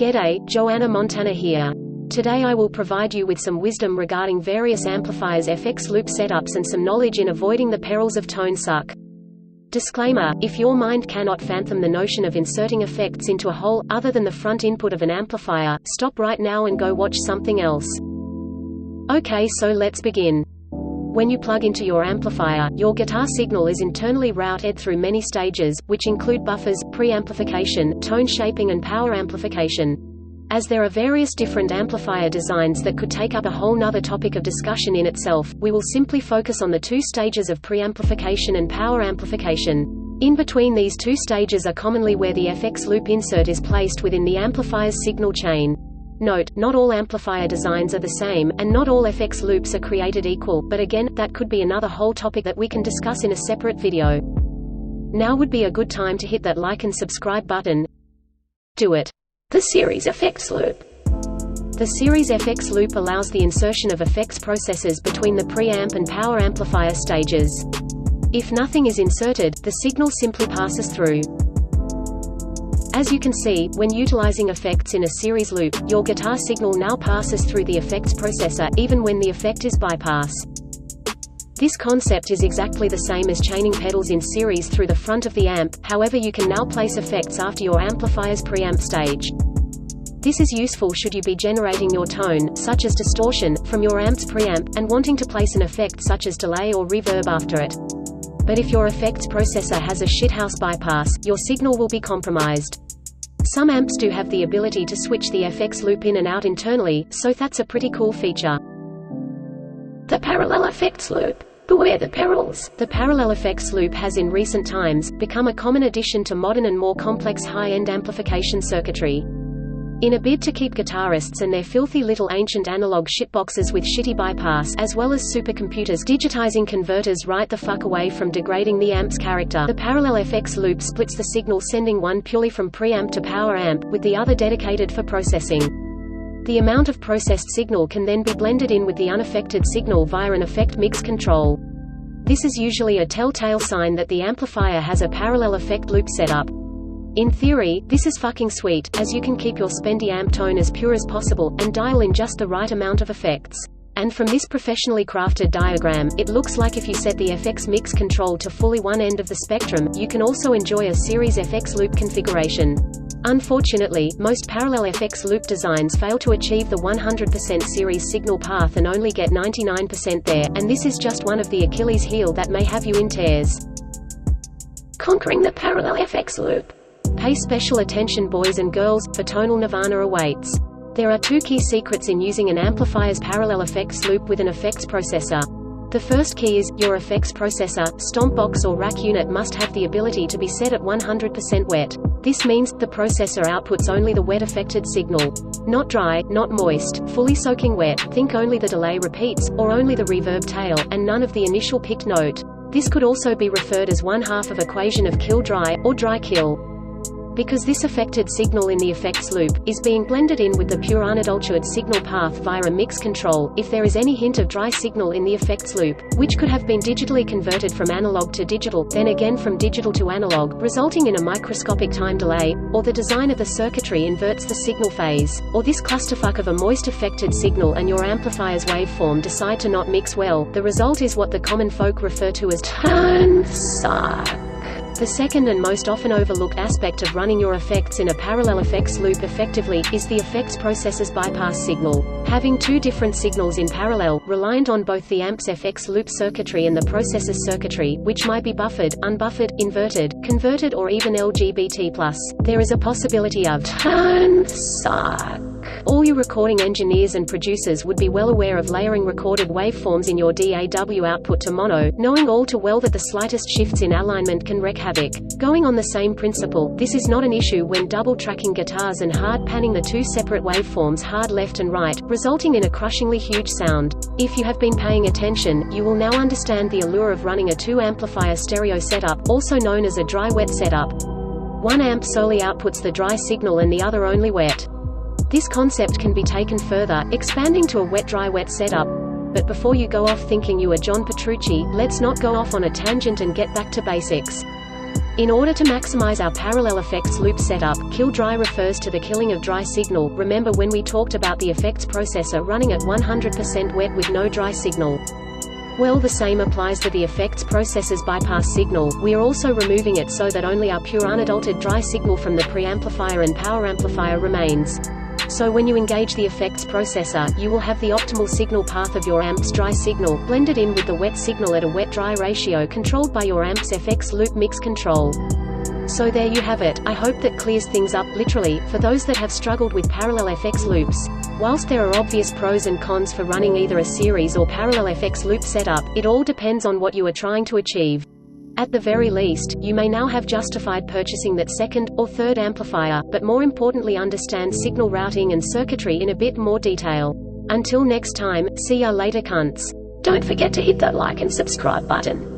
G'day, Johannah Montanah here. Today I will provide you with some wisdom regarding various amplifiers, FX loop setups and some knowledge in avoiding the perils of tone suck. Disclaimer: if your mind cannot fathom the notion of inserting effects into a whole, other than the front input of an amplifier, stop right now and go watch something else. Okay, so let's begin. When you plug into your amplifier, your guitar signal is internally routed through many stages, which include buffers, preamplification, tone shaping and power amplification. As there are various different amplifier designs that could take up a whole nother topic of discussion in itself, we will simply focus on the two stages of preamplification and power amplification. In between these two stages are commonly where the FX loop insert is placed within the amplifier's signal chain. Note, not all amplifier designs are the same, and not all FX loops are created equal, but again, that could be another whole topic that we can discuss in a separate video. Now would be a good time to hit that like and subscribe button. Do it. The series FX loop. The series FX loop allows the insertion of effects processors between the preamp and power amplifier stages. If nothing is inserted, the signal simply passes through. As you can see, when utilizing effects in a series loop, your guitar signal now passes through the effects processor, even when the effect is bypassed. This concept is exactly the same as chaining pedals in series through the front of the amp, however you can now place effects after your amplifier's preamp stage. This is useful should you be generating your tone, such as distortion, from your amp's preamp, and wanting to place an effect such as delay or reverb after it. But if your effects processor has a shithouse bypass, your signal will be compromised. Some amps do have the ability to switch the FX loop in and out internally, so that's a pretty cool feature. The parallel effects loop. Beware the perils. The parallel effects loop has in recent times become a common addition to modern and more complex high-end amplification circuitry. In a bid to keep guitarists and their filthy little ancient analog shitboxes with shitty bypass, as well as supercomputers digitizing converters right the fuck away from degrading the amp's character, the parallel FX loop splits the signal, sending one purely from preamp to power amp, with the other dedicated for processing. The amount of processed signal can then be blended in with the unaffected signal via an effect mix control. This is usually a telltale sign that the amplifier has a parallel effect loop setup. In theory, this is fucking sweet, as you can keep your spendy amp tone as pure as possible, and dial in just the right amount of effects. And from this professionally crafted diagram, it looks like if you set the FX mix control to fully one end of the spectrum, you can also enjoy a series FX loop configuration. Unfortunately, most parallel FX loop designs fail to achieve the 100% series signal path and only get 99% there, and this is just one of the Achilles heel that may have you in tears. Conquering the parallel FX loop. Pay special attention, boys and girls, for tonal nirvana awaits. There are two key secrets in using an amplifier's parallel effects loop with an effects processor. The first key is, your effects processor, stomp box or rack unit must have the ability to be set at 100% wet. This means, the processor outputs only the wet affected signal. Not dry, not moist, fully soaking wet, think only the delay repeats, or only the reverb tail, and none of the initial picked note. This could also be referred as one half of equation of kill dry, or dry kill. Because this affected signal in the effects loop is being blended in with the pure unadulterated signal path via a mix control, if there is any hint of dry signal in the effects loop, which could have been digitally converted from analog to digital, then again from digital to analog, resulting in a microscopic time delay, or the design of the circuitry inverts the signal phase, or this clusterfuck of a moist affected signal and your amplifier's waveform decide to not mix well, the result is what the common folk refer to as tone suck. The second and most often overlooked aspect of running your effects in a parallel effects loop effectively, is the effects processor's bypass signal. Having two different signals in parallel, reliant on both the amp's FX loop circuitry and the processor's circuitry, which might be buffered, unbuffered, inverted, converted or even LGBT+. There is a possibility of tone suck. All you recording engineers and producers would be well aware of layering recorded waveforms in your DAW output to mono, knowing all too well that the slightest shifts in alignment can wreak havoc. Going on the same principle, this is not an issue when double-tracking guitars and hard-panning the two separate waveforms hard left and right, resulting in a crushingly huge sound. If you have been paying attention, you will now understand the allure of running a two-amplifier stereo setup, also known as a dry-wet setup. One amp solely outputs the dry signal and the other only wet. This concept can be taken further, expanding to a wet-dry-wet setup. But before you go off thinking you are John Petrucci, let's not go off on a tangent and get back to basics. In order to maximize our parallel effects loop setup, kill dry refers to the killing of dry signal. Remember when we talked about the effects processor running at 100% wet with no dry signal? Well, the same applies to the effects processor's bypass signal. We are also removing it so that only our pure unadulterated dry signal from the preamplifier and power amplifier remains. So when you engage the effects processor, you will have the optimal signal path of your amp's dry signal, blended in with the wet signal at a wet-dry ratio controlled by your amp's FX loop mix control. So there you have it. I hope that clears things up, literally, for those that have struggled with parallel FX loops. Whilst there are obvious pros and cons for running either a series or parallel FX loop setup, it all depends on what you are trying to achieve. At the very least, you may now have justified purchasing that second, or third amplifier, but more importantly understand signal routing and circuitry in a bit more detail. Until next time, see ya later cunts. Don't forget to hit that like and subscribe button.